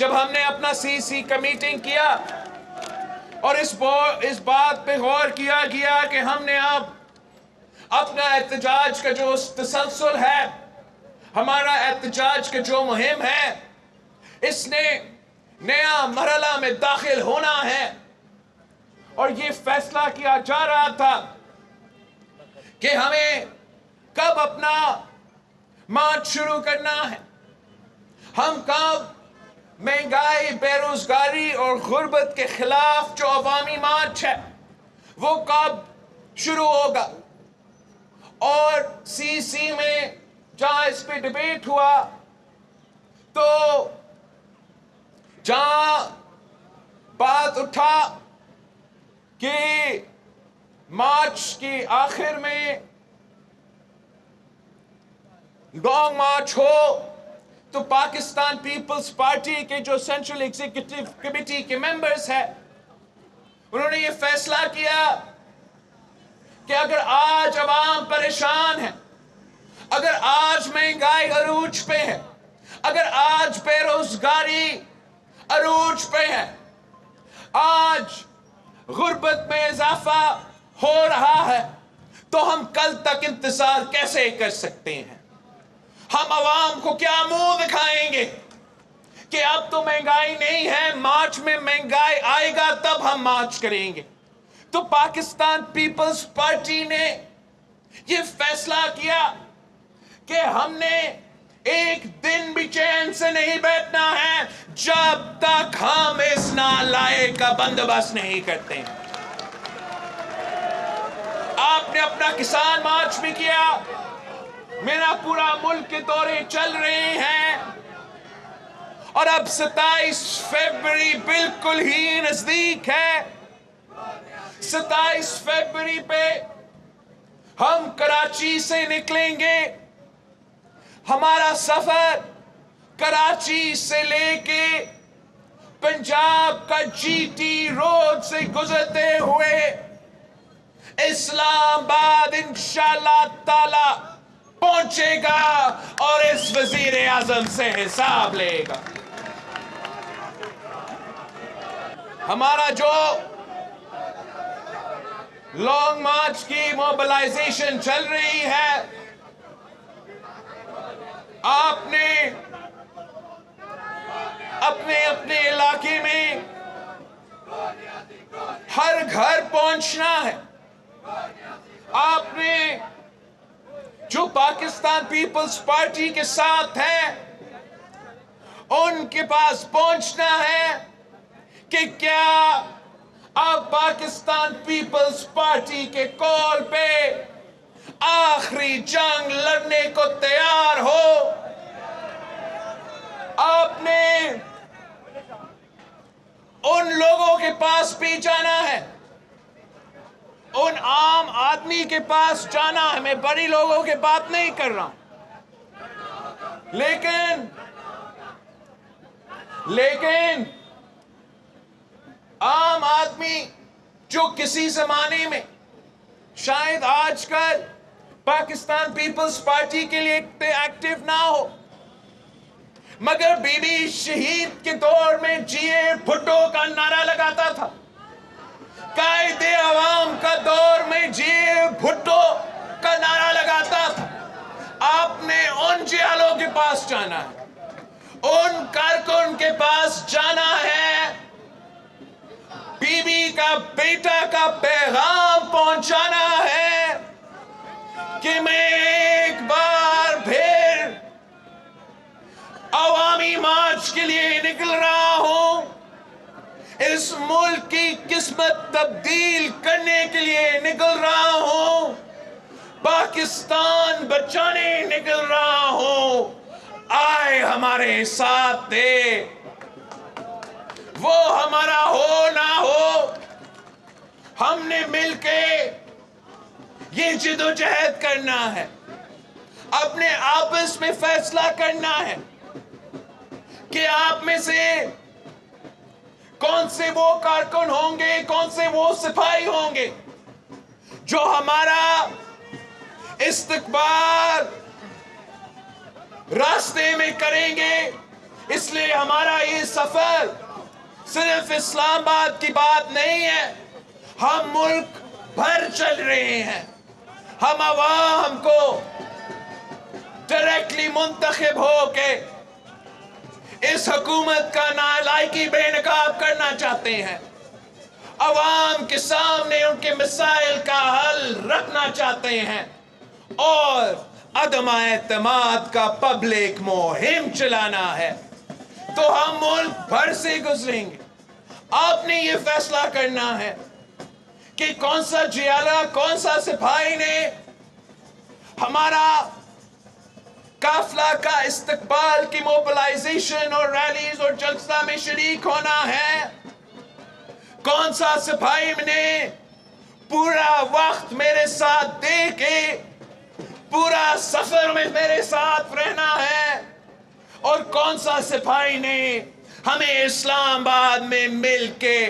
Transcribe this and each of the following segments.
جب ہم نے اپنا CC کا میٹنگ کیا اور اس بات پہ غور کیا گیا کہ ہم نے اب اپنا احتجاج کا جو تسلسل ہے، ہمارا احتجاج کا جو مہم ہے، اس نے نیا مرحلہ میں داخل ہونا ہے، اور یہ فیصلہ کیا جا رہا تھا کہ ہمیں کب اپنا مارچ شروع کرنا ہے، ہم کب مہنگائی، بے روزگاری اور غربت کے خلاف جو عوامی مارچ ہے وہ کب شروع ہوگا۔ اور CC میں جہاں اس پہ ڈیبیٹ ہوا تو جہاں بات اٹھا کہ مارچ کے آخر میں لانگ مارچ ہو، تو پاکستان پیپلز پارٹی کے جو سینٹرل ایگزیکٹو کمیٹی کے ممبرز ہیں، انہوں نے یہ فیصلہ کیا کہ اگر آج عوام پریشان ہے، اگر آج مہنگائی عروج پہ ہے، اگر آج بے روزگاری عروج پہ ہے، آج غربت میں اضافہ ہو رہا ہے، تو ہم کل تک انتظار کیسے کر سکتے ہیں؟ ہم عوام کو کیا منہ دکھائیں گے کہ اب تو مہنگائی نہیں ہے، مارچ میں مہنگائی آئے گا تب ہم مارچ کریں گے؟ تو پاکستان پیپلز پارٹی نے یہ فیصلہ کیا کہ ہم نے ایک دن بھی چین سے نہیں بیٹھنا ہے جب تک ہم اس نالائق کا بندوبست نہیں کرتے۔ آپ نے اپنا کسان مارچ بھی کیا، میرا پورا ملک کے دورے چل رہے ہیں، اور اب 27 فروری بالکل ہی نزدیک ہے۔ 27 فروری پہ ہم کراچی سے نکلیں گے۔ ہمارا سفر کراچی سے لے کے پنجاب کا GT روڈ سے گزرتے ہوئے اسلام آباد انشاءاللہ تعالی پہنچے گا، اور اس وزیر اعظم سے حساب لے گا۔ ہمارا جو لانگ مارچ کی موبلائزیشن چل رہی ہے، آپ نے اپنے اپنے علاقے میں ہر گھر پہنچنا ہے۔ آپ نے جو پاکستان پیپلز پارٹی کے ساتھ ہیں ان کے پاس پہنچنا ہے کہ کیا آپ پاکستان پیپلز پارٹی کے کال پہ آخری جنگ لڑنے کو تیار ہو۔ آپ نے ان لوگوں کے پاس بھی جانا ہے، ان عام آدمی کے پاس جانا ہے۔ میں بڑی لوگوں کی بات نہیں کر رہا ہوں، لیکن عام آدمی جو کسی زمانے میں شاید آج کل پاکستان پیپلز پارٹی کے لیے ایکٹیو نہ ہو، مگر بی بی شہید کے دور میں جیے بھٹو کا نعرہ لگاتا تھا، قائد عوام کا دور میں جیے بھٹو کا نعرہ لگاتا تھا۔ آپ نے ان جیالوں کے پاس جانا ہے، ان کارکن کے پاس جانا ہے، بی بی کا بیٹا کا پیغام پہنچانا ہے کہ میں ایک بار پھر عوامی مارچ کے لیے نکل رہا ہوں، اس ملک کی قسمت تبدیل کرنے کے لیے نکل رہا ہوں، پاکستان بچانے نکل رہا ہوں۔ آئے ہمارے ساتھ دے، وہ ہمارا ہو نہ ہو، ہم نے مل کے یہ جدوجہد کرنا ہے، اپنے آپس میں فیصلہ کرنا ہے کہ آپ میں سے کون سے وہ کارکن ہوں گے، کون سے وہ سپاہی ہوں گے جو ہمارا استقبال راستے میں کریں گے، اس لیے ہمارا یہ سفر صرف اسلام آباد کی بات نہیں ہے، ہم ملک بھر چل رہے ہیں. ہم عوام کو ڈائریکٹلی منتخب ہو کے اس حکومت کا نالائقی بے نقاب کرنا چاہتے ہیں. عوام کے سامنے ان کے مسائل کا حل رکھنا چاہتے ہیں اور عدم اعتماد کا پبلک مہم چلانا ہے. تو ہم ملک بھر سے گزریں گے. آپ نے یہ فیصلہ کرنا ہے کہ کون سا جیالہ، کون سا سپاہی نے ہمارا قافلہ کا استقبال کی موبلائزیشن اور ریلیز اور جلسہ میں شریک ہونا ہے. کون سا سپاہی نے پورا وقت میرے ساتھ دے کے پورا سفر میں میرے ساتھ رہنا ہے، اور کون سا سپاہی نے ہمیں اسلام آباد میں مل کے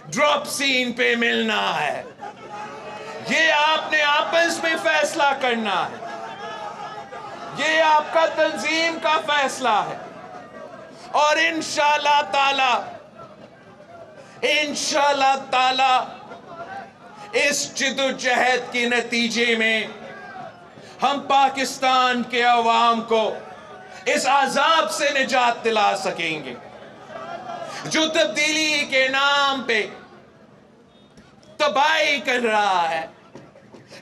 ڈراپ سین پہ ملنا ہے. یہ آپ نے آپس میں فیصلہ کرنا ہے. یہ آپ کا تنظیم کا فیصلہ ہے. اور انشاءاللہ تعالی اس جدوجہد کے نتیجے میں ہم پاکستان کے عوام کو اس عذاب سے نجات دلا سکیں گے جو تبدیلی کے نام پہ تباہی کر رہا ہے،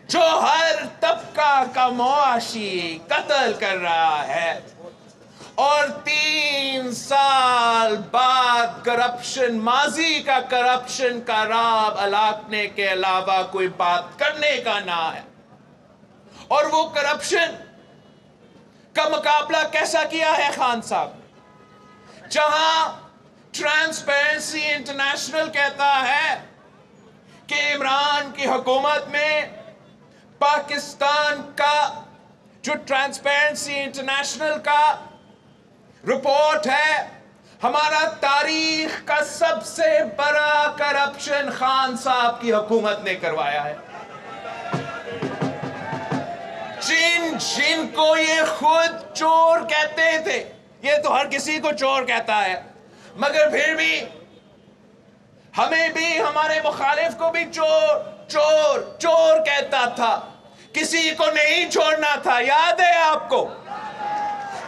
جو ہر طبقہ کا معاشی قتل کر رہا ہے، اور 3 سال بعد کرپشن، ماضی کا کرپشن کا راب الاٹنے کے علاوہ کوئی بات کرنے کا نہ ہے. اور وہ کرپشن کا مقابلہ کیسا کیا ہے خان صاحب؟ جہاں ٹرانسپیرنسی انٹرنیشنل کہتا ہے کہ عمران کی حکومت میں پاکستان کا جو ٹرانسپیرنسی انٹرنیشنل کا رپورٹ ہے، ہمارا تاریخ کا سب سے بڑا کرپشن خان صاحب کی حکومت نے کروایا ہے. جن کو یہ خود چور کہتے تھے، یہ تو ہر کسی کو چور کہتا ہے، مگر پھر بھی ہمیں بھی، ہمارے مخالف کو بھی چور کہتا تھا. کسی کو نہیں چھوڑنا تھا، یاد ہے آپ کو؟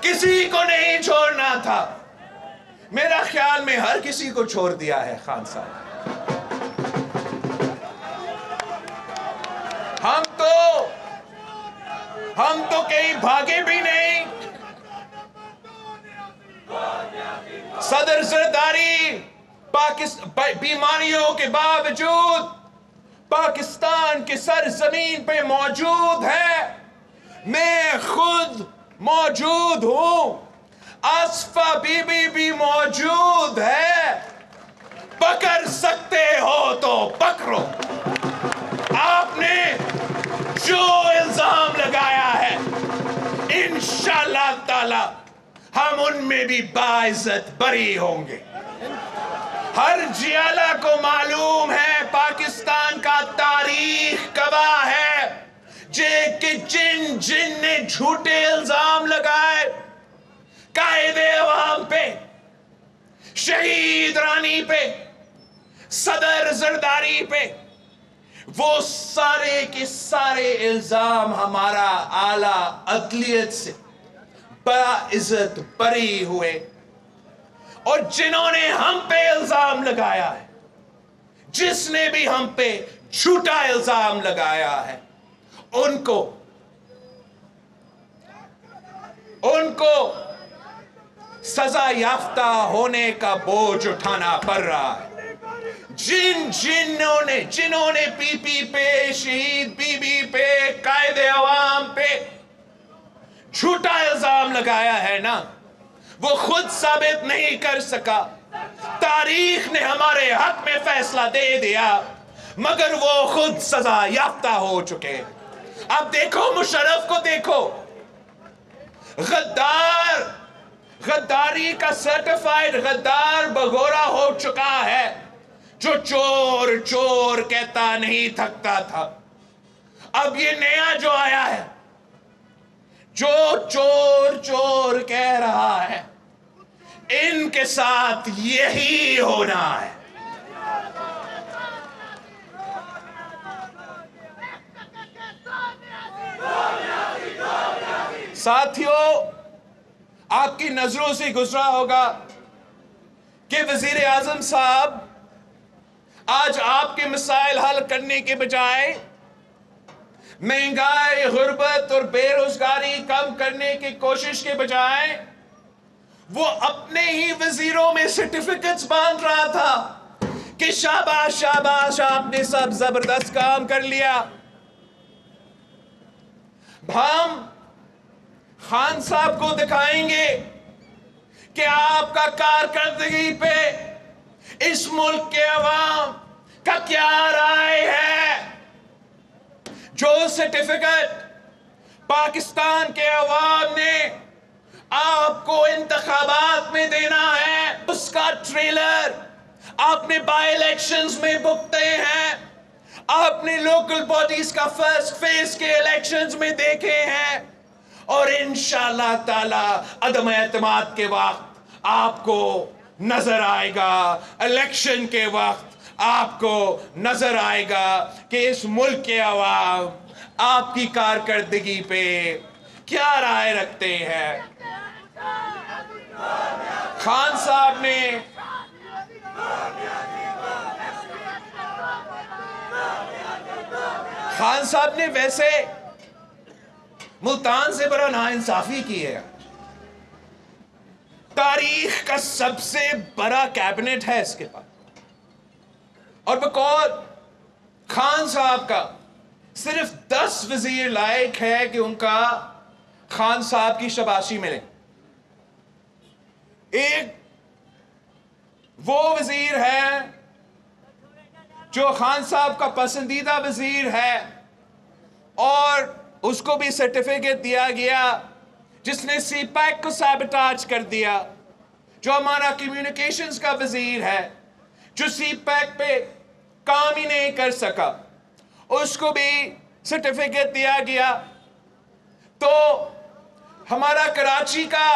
کسی کو نہیں چھوڑنا تھا. میرا خیال میں ہر کسی کو چھوڑ دیا ہے خان صاحب. ہم تو کہیں بھاگے بھی نہیں. صدر زرداری بیماریوں کے باوجود پاکستان کی سرزمین پہ موجود ہے. میں خود موجود ہوں، آصفہ بی بی بھی موجود ہے. پکڑ سکتے ہو تو پکڑو. آپ نے جو الزام لگایا ہے انشاءاللہ تعالی ہم ان میں بھی باعزت بری ہوں گے. ہر جیالہ کو معلوم ہے، پاکستان کا تاریخ گواہ ہے کہ جن نے جھوٹے الزام لگائے قائد عوام پہ، شہید رانی پہ، صدر زرداری پہ، وہ سارے کے سارے الزام ہمارا اعلیٰ عدلیت سے باعزت بری ہوئے. اور جنہوں نے ہم پہ الزام لگایا ہے، جس نے بھی ہم پہ جھوٹا الزام لگایا ہے، ان کو سزا یافتہ ہونے کا بوجھ اٹھانا پڑ رہا ہے. جنہوں نے پی پی پہ، شہید بی بی پہ، قائد عوام پہ جھوٹا الزام لگایا ہے نا، وہ خود ثابت نہیں کر سکا. تاریخ نے ہمارے حق میں فیصلہ دے دیا، مگر وہ خود سزا یافتہ ہو چکے. اب دیکھو مشرف کو، دیکھو غداری کا سرٹیفائیڈ غدار بگورا ہو چکا ہے، جو چور کہتا نہیں تھکتا تھا. اب یہ نیا جو آیا ہے، جو چور کہہ رہا ہے، ان کے ساتھ یہی ہونا ہے. ساتھیوں، آپ کی نظروں سے گزرا ہوگا کہ وزیر اعظم صاحب آج آپ کے مسائل حل کرنے کے بجائے مہنگائی، غربت اور بے روزگاری کم کرنے کی کوشش کے بجائے وہ اپنے ہی وزیروں میں سرٹیفکیٹس باندھ رہا تھا کہ شاباش شاباش، آپ نے سب زبردست کام کر لیا. ہم خان صاحب کو دکھائیں گے کہ آپ کا کارکردگی پہ اس ملک کے عوام کا کیا رائے ہے. جو سرٹیفکیٹ پاکستان کے عوام نے آپ کو انتخابات میں دینا ہے، اس کا ٹریلر آپ نے بائی الیکشنز میں بکتے ہیں، آپ نے لوکل باڈیز کا فرسٹ فیز کے الیکشنز میں دیکھے ہیں، اور انشاءاللہ تعالی عدم اعتماد کے وقت آپ کو نظر آئے گا، الیکشن کے وقت آپ کو نظر آئے گا کہ اس ملک کے عوام آپ کی کارکردگی پہ کیا رائے رکھتے ہیں. خان صاحب نے ویسے ملتان سے بڑا ناانصافی کی ہے. تاریخ کا سب سے بڑا کیبنٹ ہے اس کے پاس، اور بقول خان صاحب کا صرف 10 وزیر لائق ہے کہ ان کا خان صاحب کی شاباشی ملے. ایک وہ وزیر ہے جو خان صاحب کا پسندیدہ وزیر ہے اور اس کو بھی سرٹیفکیٹ دیا گیا، جس نے سی پیک کو سیبوٹاج کر دیا، جو ہمارا کمیونیکیشنز کا وزیر ہے، جو سی پیک پہ کام ہی نہیں کر سکا، اس کو بھی سرٹیفکیٹ دیا گیا. تو ہمارا کراچی کا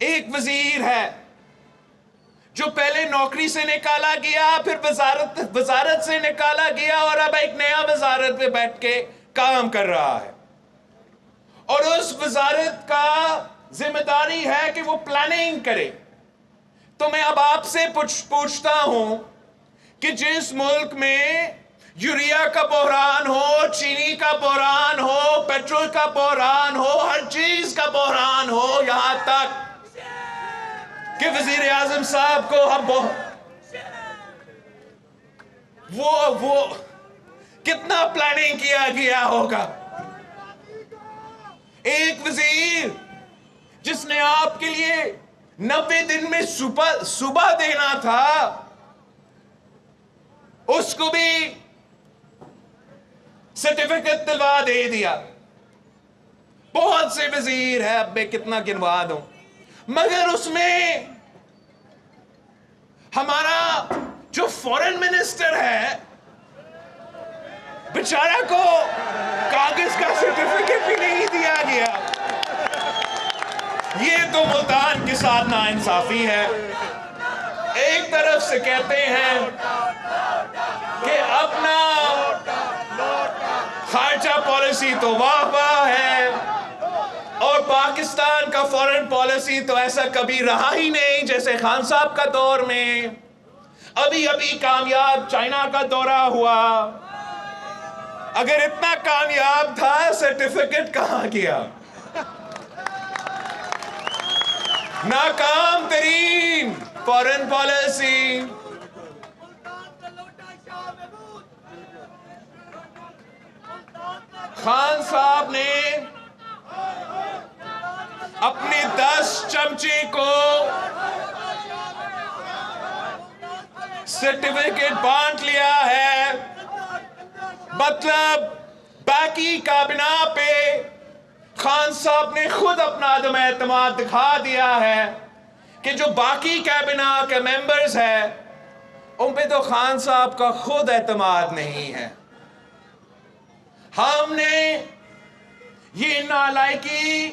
ایک وزیر ہے جو پہلے نوکری سے نکالا گیا، پھر وزارت سے نکالا گیا، اور اب ایک نیا وزارت پہ بیٹھ کے کام کر رہا ہے. اور اس وزارت کا ذمہ داری ہے کہ وہ پلاننگ کرے. تو میں اب آپ سے پوچھتا ہوں کہ جس ملک میں یوریا کا بحران ہو، چینی کا بحران ہو، پیٹرول کا بحران ہو، ہر چیز کا بحران ہو، یہاں تک کہ وزیر اعظم صاحب کو ہم وہ کتنا پلاننگ کیا گیا ہوگا. ایک وزیر جس نے آپ کے لیے 90 دن میں صبح دینا تھا، اس کو بھی سرٹیفکیٹ دلوا دے دیا. بہت سے وزیر ہیں، اب میں کتنا گنوا دوں، مگر اس میں ہمارا جو فورن منسٹر ہے بیچارہ کو کاغذ کا سرٹیفکیٹ بھی نہیں دیا گیا. یہ تو ملتان کے ساتھ ناانصافی ہے. ایک طرف سے کہتے ہیں کہ اپنا خارجہ پالیسی تو واہ واہ ہے، اور پاکستان کا فورن پالیسی تو ایسا کبھی رہا ہی نہیں جیسے خان صاحب کا دور میں. ابھی کامیاب چائنا کا دورہ ہوا. اگر اتنا کامیاب تھا، سرٹیفکیٹ کہاں گیا؟ ناکام ترین فورن پالیسی. خان صاحب نے اپنے 10 چمچے کو سرٹیفکیٹ بانٹ لیا ہے. مطلب باقی کابینہ پہ خان صاحب نے خود اپنا عدم اعتماد دکھا دیا ہے کہ جو باقی کابینہ کے ممبرز ہیں ان پہ تو خان صاحب کا خود اعتماد نہیں ہے. ہم نے یہ نالائکی